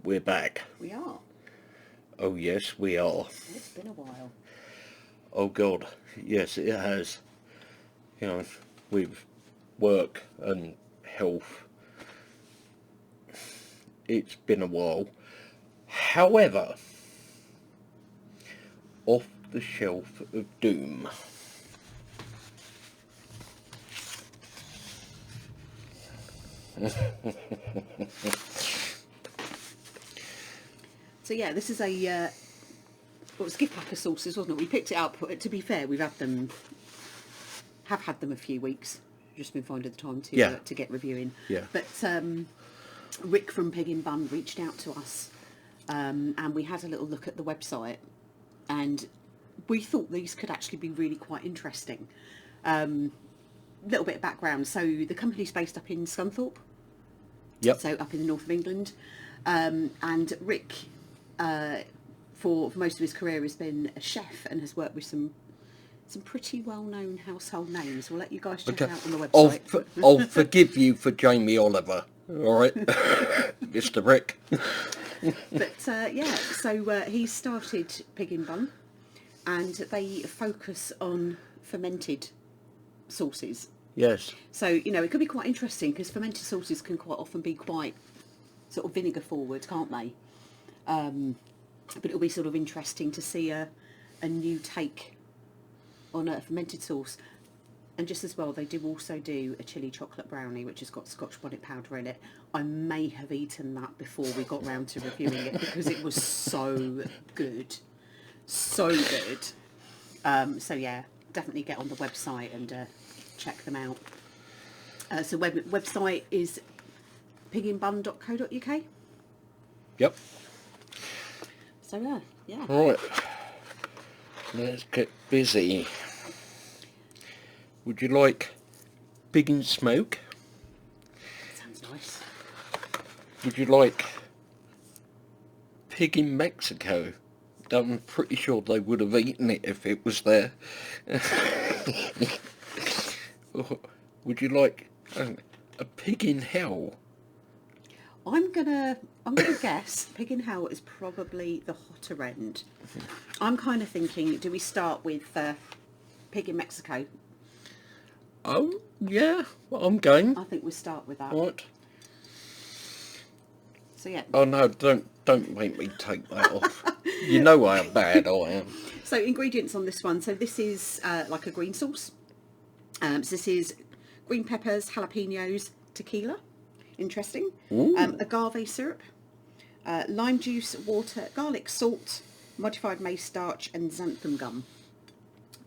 we're back. We are. Oh yes, we are. It's been a while. Oh God, yes it has. You know, with work and health, it's been a while. However, off the shelf of doom. So yeah, this is a well, it was a gift pack of sauces, wasn't it? We picked it up. To be fair, we've had them a few weeks. Just been finding the time to get reviewing. Yeah. But Rick from Pigin Bun reached out to us, and we had a little look at the website, and we thought these could actually be really quite interesting. Little bit of background. So the company's based up in Scunthorpe. Yep. So up in the north of England, and Rick, for most of his career, has been a chef and has worked with some pretty well-known household names. We'll let you guys check out on the website. I'll forgive you for Jamie Oliver. All right, Mr. Rick. But yeah, so he started Pigin Bun, and they focus on fermented sauces. Yes. So, you know, it could be quite interesting because fermented sauces can quite often be quite sort of vinegar forward, can't they? But it'll be sort of interesting to see a new take on a fermented sauce. And just as well, they do also do a chilli chocolate brownie, which has got Scotch bonnet powder in it. I may have eaten that before we got round to reviewing it because it was so good. So good. So yeah, definitely get on the website and check them out. So website is piginbun.co.uk. Yep. So yeah. Right. Let's get busy. Would you like Pig and Smoke? Sounds nice. Would you like Pig in Mexico? I'm pretty sure they would have eaten it if it was there. Or would you like a pig in hell? I'm gonna guess Pig in Hell is probably the hotter end. I'm kind of thinking, do we start with Pig in Mexico? Oh yeah, well, I'm game. I think we start with that. Right. So yeah. Oh no, don't make me take that off. You know how bad I am. So ingredients on this one. So this is like a green sauce. So this is green peppers, jalapenos, tequila. Interesting. Agave syrup, lime juice, water, garlic, salt, modified maize starch, and xanthan gum.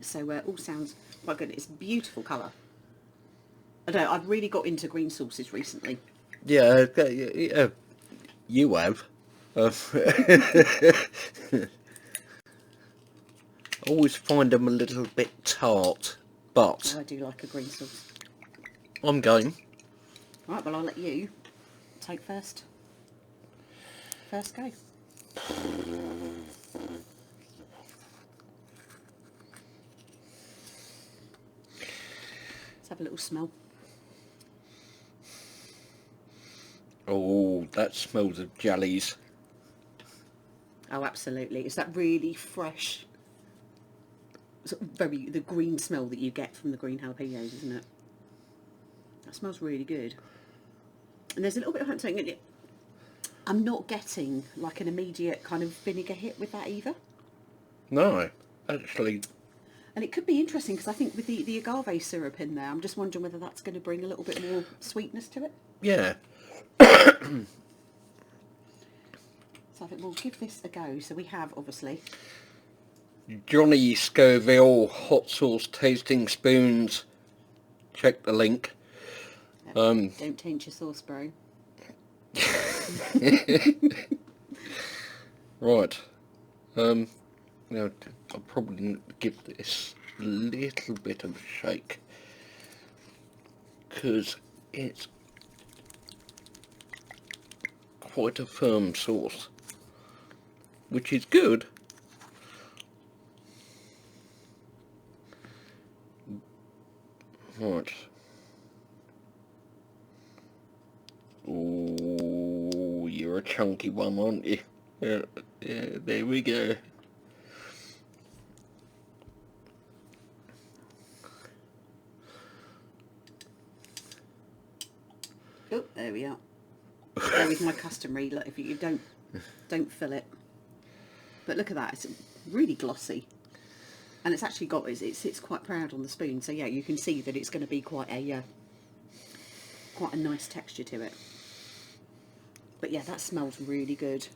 So all sounds quite good. It's a beautiful colour. I don't know, I've really got into green sauces recently. Yeah, you have. I always find them a little bit tart, but Oh, I do like a green sauce. I'm game. Right, well I'll let you take first go. Let's have a little smell. Oh, that smells of jellies. Oh, absolutely. It's that really fresh, sort of the green smell that you get from the green jalapenos, isn't it? That smells really good. And there's a little bit of something in it. I'm not getting like an immediate kind of vinegar hit with that either. No, actually. And it could be interesting because I think with the agave syrup in there, I'm just wondering whether that's going to bring a little bit more sweetness to it. Yeah. So I think we'll give this a go. So we have, obviously, Johnny Scoville hot sauce tasting spoons. Check the link. don't taint your sauce, bro. Right. Now I'll probably give this a little bit of a shake because it's quite a firm sauce, which is good. Right. Oh, you're You're a chunky one, aren't you? Yeah, yeah, there we go. Oh, there we are. There is my customary. Look, if you don't fill it. But look at that. It's really glossy. And it's actually got, it sits quite proud on the spoon. So yeah, you can see that it's going to be quite a nice texture to it. But yeah, that smells really good.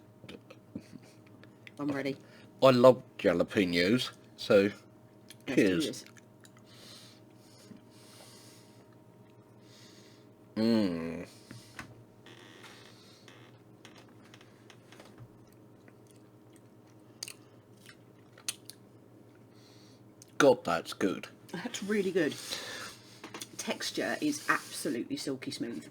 I'm ready. I love jalapenos, so Let's do cheers. this. God, that's good. That's really good. Texture is absolutely silky smooth,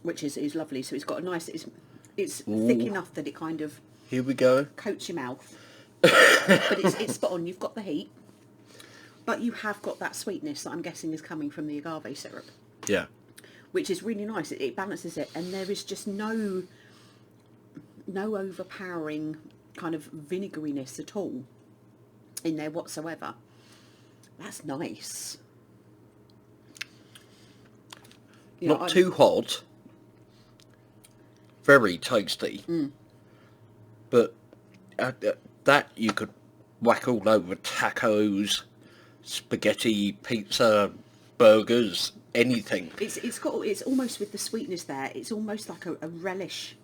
which is lovely. So it's got a nice, it's thick enough that it kind of Here we go. coats your mouth. But it's spot on. You've got the heat, but you have got that sweetness that I'm guessing is coming from the agave syrup, Yeah. which is really nice. It balances it, and there is just no overpowering kind of vinegariness at all in there whatsoever. That's nice. You know, Not too hot. Very tasty. But that you could whack all over tacos, spaghetti, pizza, burgers, anything. It's almost with the sweetness there. It's almost like a relish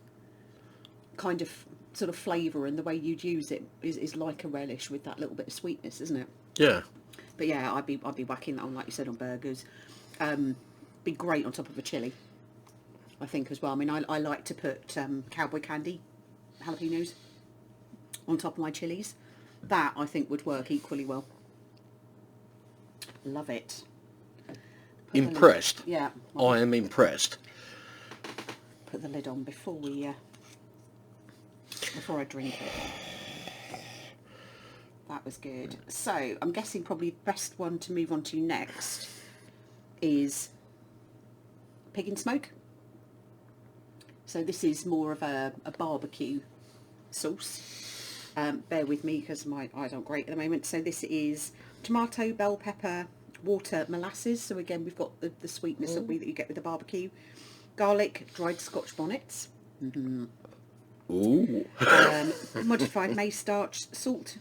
kind of sort of flavour, and the way you'd use it is like a relish with that little bit of sweetness, isn't it? Yeah. But yeah, I'd be whacking that on, like you said, on burgers. Be great on top of a chili, I think, as well. I mean, I like to put cowboy candy jalapenos on top of my chilies. That I think would work equally well. Love it. Impressed. Yeah. I am impressed. Put the lid on before I drink it. That was good. So I'm guessing probably the best one to move on to next is Pigin Smoke. So this is more of a barbecue sauce. Bear with me because my eyes aren't great at the moment. So this is tomato, bell pepper, water, molasses. So again, we've got the sweetness that you get with the barbecue. Garlic, dried Scotch bonnets. Ooh. Modified maize starch, salt,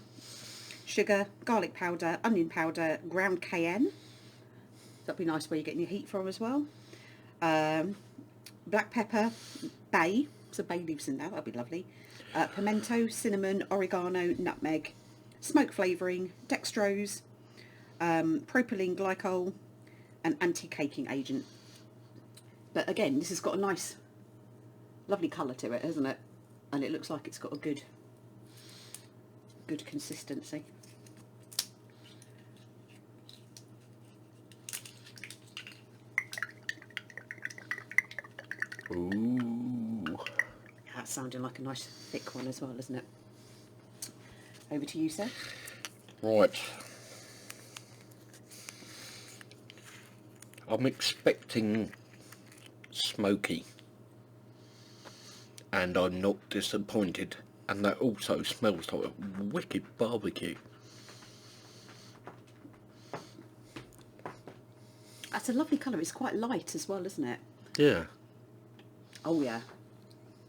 sugar, garlic powder, onion powder, ground cayenne. That'd be nice where you're getting your heat from as well. Black pepper, bay, so bay leaves in there, that'd be lovely. Pimento, cinnamon, oregano, nutmeg, smoke flavouring, dextrose, propylene glycol, and anti-caking agent. But again, this has got a nice, lovely colour to it, hasn't it? And it looks like it's got a good consistency. Ooh. That's sounding like a nice thick one as well, isn't it? Over to you, sir. Right. I'm expecting smoky. And I'm not disappointed. And that also smells like a wicked barbecue. That's a lovely colour. It's quite light as well, isn't it? Yeah. Oh yeah.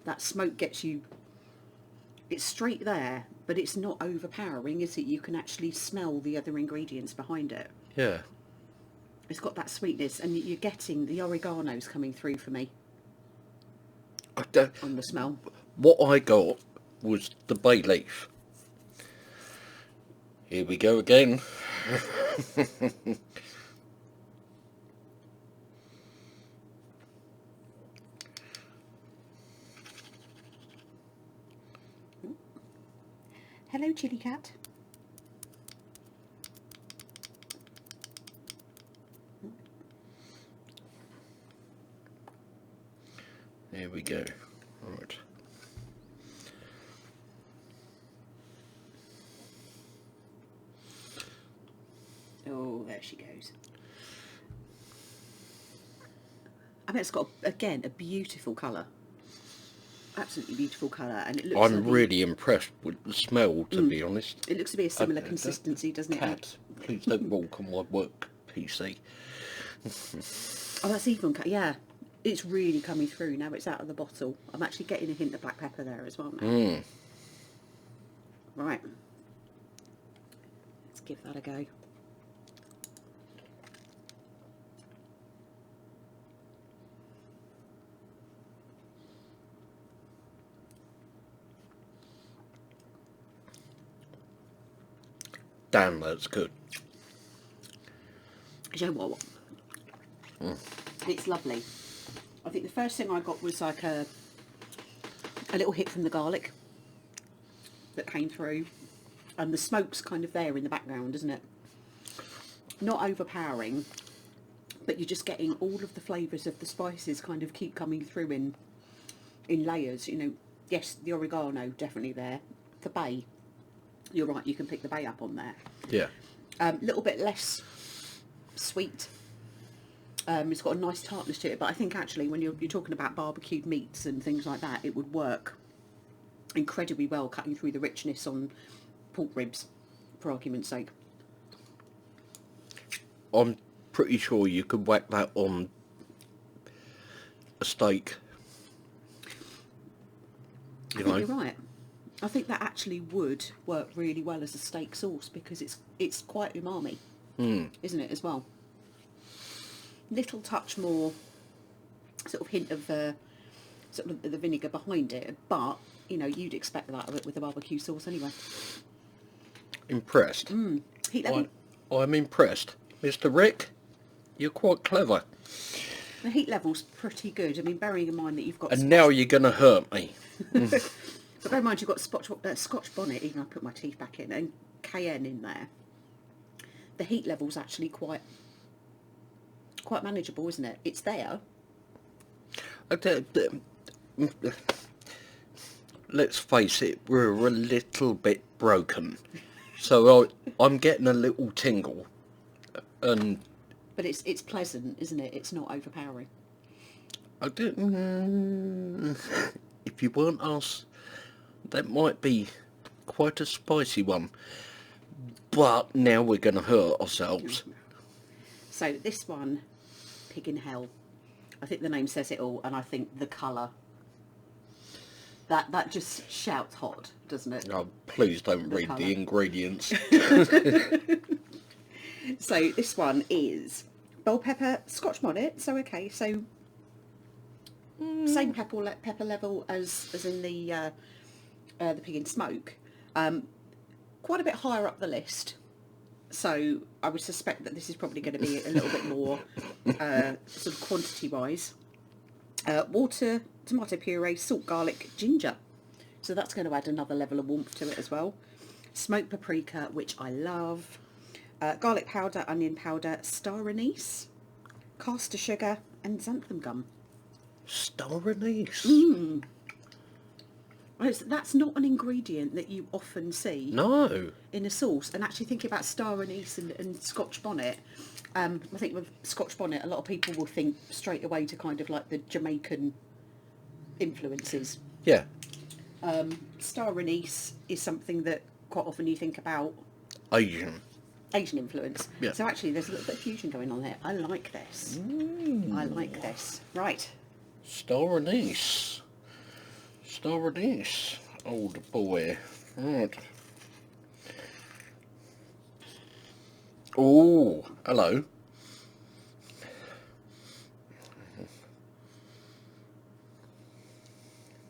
That smoke gets you... It's straight there, but it's not overpowering, is it? You can actually smell the other ingredients behind it. Yeah. It's got that sweetness, and you're getting the oregano's coming through for me on the smell. What I got was the bay leaf. Here we go again. Hello, Chilli Cat. There we go. Right. Oh, there she goes. I mean, it's got, again, a beautiful colour. Absolutely beautiful colour, and it looks. I'm really impressed with the smell, to be honest. It looks to be a similar consistency, doesn't it? Cat, please don't walk on my work PC. Oh, that's even cut. Yeah, it's really coming through now. It's out of the bottle. I'm actually getting a hint of black pepper there as well now. Right, let's give that a go. Damn, that's good. Do you know what? It's lovely. I think the first thing I got was like a little hit from the garlic that came through, and the smoke's kind of there in the background, isn't it? Not overpowering, but you're just getting all of the flavours of the spices kind of keep coming through in layers. You know, yes, the oregano definitely there. The bay, you're right, you can pick the bay up on there. Yeah. A little bit less sweet. It's got a nice tartness to it, but I think actually when you're talking about barbecued meats and things like that, it would work incredibly well cutting through the richness on pork ribs, for argument's sake. I'm pretty sure you could whack that on a steak. I think you're right. I think that actually would work really well as a steak sauce because it's quite umami, isn't it, as well? Little touch more, sort of hint of sort of the vinegar behind it, but you know you'd expect that of it with the barbecue sauce anyway. Impressed. Heat level. I'm impressed, Mr. Rick. You're quite clever. The heat level's pretty good. I mean, bearing in mind that you've got. And now you're gonna hurt me. But bear in mind you've got Scotch bonnet. Even I put my teeth back in, and cayenne in there. The heat level's actually quite manageable, isn't it? It's there. Let's face it, we're a little bit broken, so I'm getting a little tingle, and. But it's pleasant, isn't it? It's not overpowering. If you weren't us, that might be quite a spicy one. But now we're going to hurt ourselves. So this one, Pig in Hell. I think the name says it all, and I think the colour. That just shouts hot, doesn't it? Oh, please don't read the ingredients. So this one is bell pepper, Scotch bonnet. So okay, so same pepper level as in the pig in smoke. Quite a bit higher up the list. So I would suspect that this is probably going to be a little bit more sort of quantity wise. Water, tomato puree, salt, garlic, ginger. So that's going to add another level of warmth to it as well. Smoked paprika, which I love. Garlic powder, onion powder, star anise, caster sugar, and xanthan gum. Star anise? That's not an ingredient that you often see. No. In a sauce. And actually thinking about star anise and Scotch bonnet, I think with Scotch bonnet, a lot of people will think straight away to kind of like the Jamaican influences. Yeah. Star anise is something that quite often you think about Asian influence. Yeah. So actually there's a little bit of fusion going on there. I like this. I like this. Right. Star anise. Star anise. Old boy. Right. Oh, hello.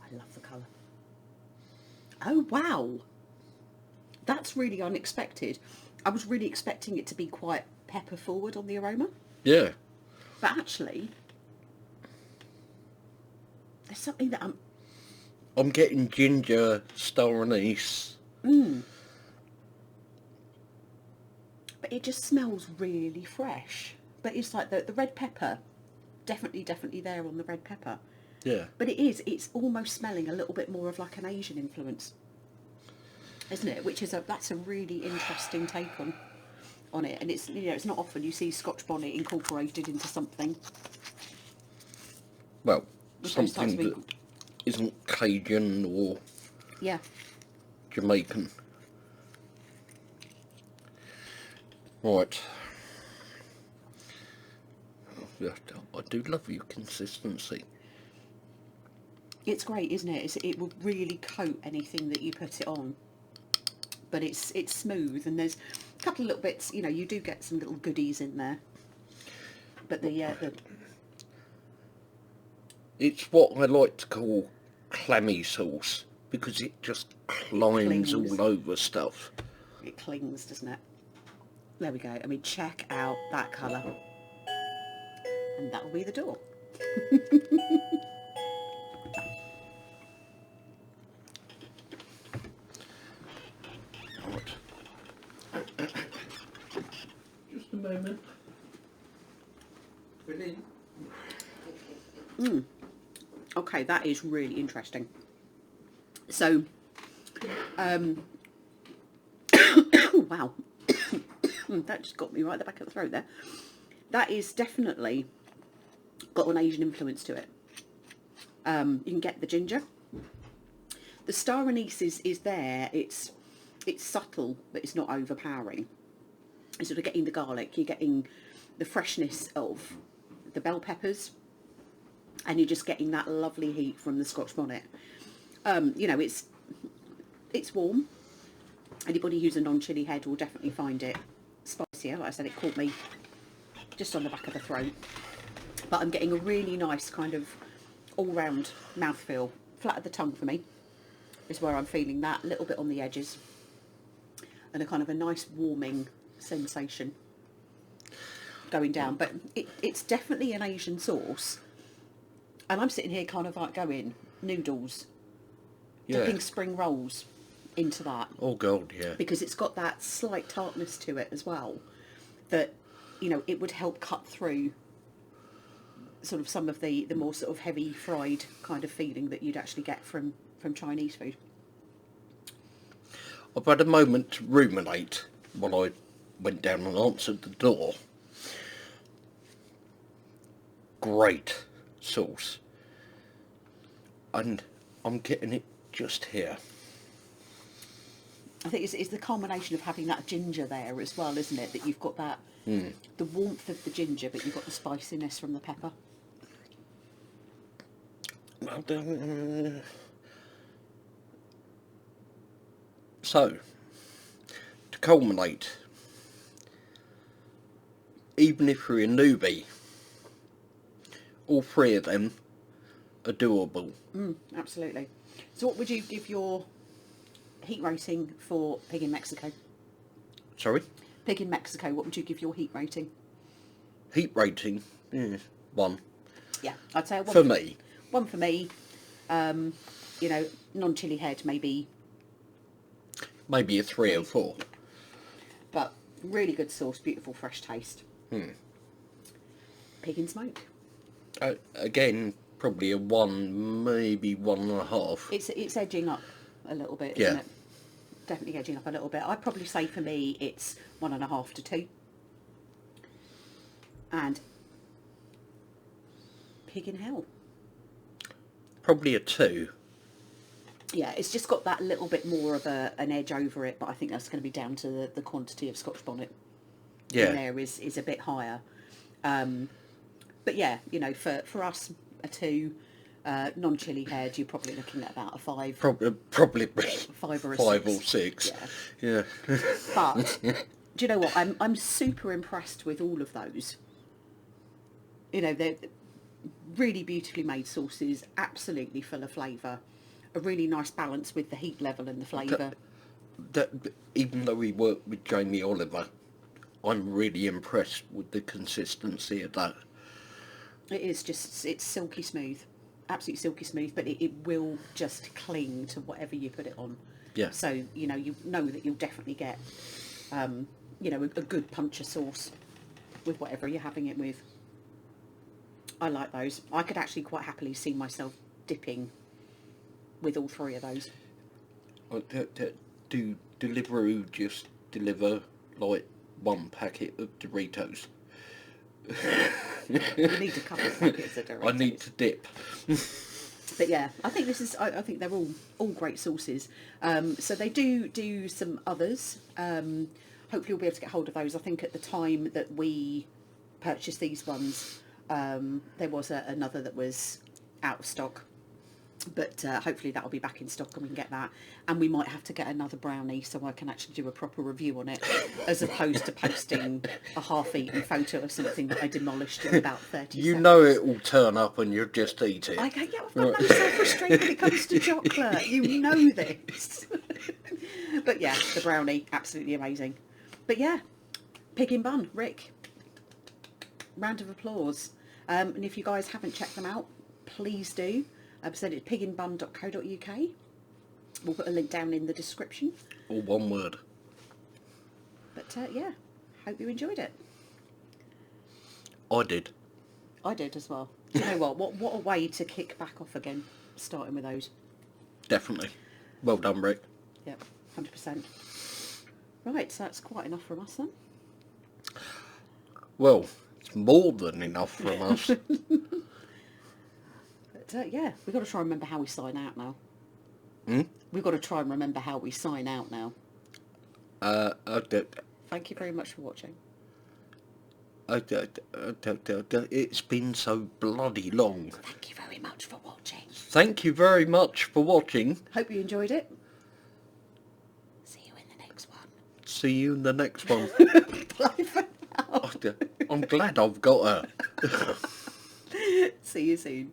I love the colour. Oh, wow. That's really unexpected. I was really expecting it to be quite pepper forward on the aroma. Yeah. But actually, there's something that I'm getting ginger, star anise. But it just smells really fresh. But it's like the red pepper, definitely there on the red pepper. Yeah. But it's almost smelling a little bit more of like an Asian influence, isn't it? Which is that's a really interesting take on it. And it's, you know, it's not often you see Scotch bonnet incorporated into something. Well, Which something that isn't Cajun or Yeah. Jamaican. Right. Yeah, I do love your consistency. It's great, isn't it? It will really coat anything that you put it on. But it's smooth, and there's a couple of little bits, you know, you do get some little goodies in there. But the It's what I like to call clammy sauce, because it just climbs clings. all over stuff. It clings, doesn't it? There we go. I mean, check out that colour. And that will be the door. Right. Just a moment. Brilliant. Okay, that is really interesting. So, wow, that just got me right at the back of the throat there. That is definitely got an Asian influence to it. You can get the ginger. The star anise is there. It's subtle, but it's not overpowering. You're sort of getting the garlic. You're getting the freshness of the bell peppers, and you're just getting that lovely heat from the Scotch bonnet. You know, it's warm. Anybody who's a non-chilli head will definitely find it spicier. Like I said, it caught me just on the back of the throat. But I'm getting a really nice kind of all-round mouthfeel. Flat of the tongue for me is where I'm feeling that, a little bit on the edges. And a kind of a nice warming sensation going down. But it's definitely an Asian sauce. And I'm sitting here kind of like going, noodles, dipping spring rolls into that. Oh God, yeah. Because it's got that slight tartness to it as well, that, you know, it would help cut through sort of some of the more sort of heavy fried kind of feeling that you'd actually get from Chinese food. I've had a moment to ruminate while I went down and answered the door. Great sauce. And I'm getting it just here. I think it's the combination of having that ginger there as well, isn't it? That you've got that, the warmth of the ginger, but you've got the spiciness from the pepper. So, to culminate, even if you're a newbie, all three of them are doable. Absolutely. So what would you give your heat rating for Pig in Mexico? Sorry? Pig in Mexico, what would you give your heat rating? Heat rating, 1. Yeah, I'd say a 1 For me. 1 for me. You know, non-chilli head maybe. Maybe a 3 or 4. But really good sauce, beautiful fresh taste. Pig in smoke. Again, probably a 1, maybe 1.5. It's edging up a little bit, Yeah. isn't it? Definitely edging up a little bit. I'd probably say for me it's 1.5 to 2. And Pig in hell. Probably a 2. Yeah, it's just got that little bit more of an edge over it, but I think that's going to be down to the quantity of Scotch bonnet in there is a bit higher. But yeah, you know, for us, a 2. Non-chilli head, you're probably looking at about a 5. Probably 5 or a 5 6. or 6. Yeah. Yeah. But do you know what? I'm super impressed with all of those. You know, they're really beautifully made sauces, absolutely full of flavour. A really nice balance with the heat level and the flavour. That, even though we work with Jamie Oliver, I'm really impressed with the consistency of that. It is just, it's silky smooth. Absolutely silky smooth, but it will just cling to whatever you put it on. Yeah. So, you know that you'll definitely get, you know, a good punch of sauce with whatever you're having it with. I like those. I could actually quite happily see myself dipping with all 3 of those. Do Deliveroo just deliver like 1 packet of Doritos? You need a couple of packets of Doritos. I need to dip. But yeah, I think this is. I think they're all great sauces. So they do some others. Hopefully, we'll be able to get hold of those. I think at the time that we purchased these ones, there was another that was out of stock. But hopefully that'll be back in stock and we can get that. And we might have to get another brownie so I can actually do a proper review on it, as opposed to posting a half-eaten photo of something that I demolished in about 30 You seconds. know it will turn up and you'll just eat it. I've got no self-restraint when it comes to chocolate. You know this. But yeah, the brownie, absolutely amazing. But yeah, Pigin Bun, Rick. Round of applause. And if you guys haven't checked them out, please do. I've said it's piginbun.co.uk. We'll put a link down in the description. All one word. But yeah, hope you enjoyed it. I did. I did as well. Do you know what a way to kick back off again, starting with those. Definitely. Well done, Rick. Yep, 100%. Right, so that's quite enough from us then. Well, it's more than enough from us. But yeah, we've got to try and remember how we sign out now. Hmm? We've got to try and remember how we sign out now. Thank you very much for watching. It's been so bloody long. Thank you very much for watching. Thank you very much for watching. Hope you enjoyed it. See you in the next one. See you in the next one. Bye for now. I'm glad I've got her. See you soon.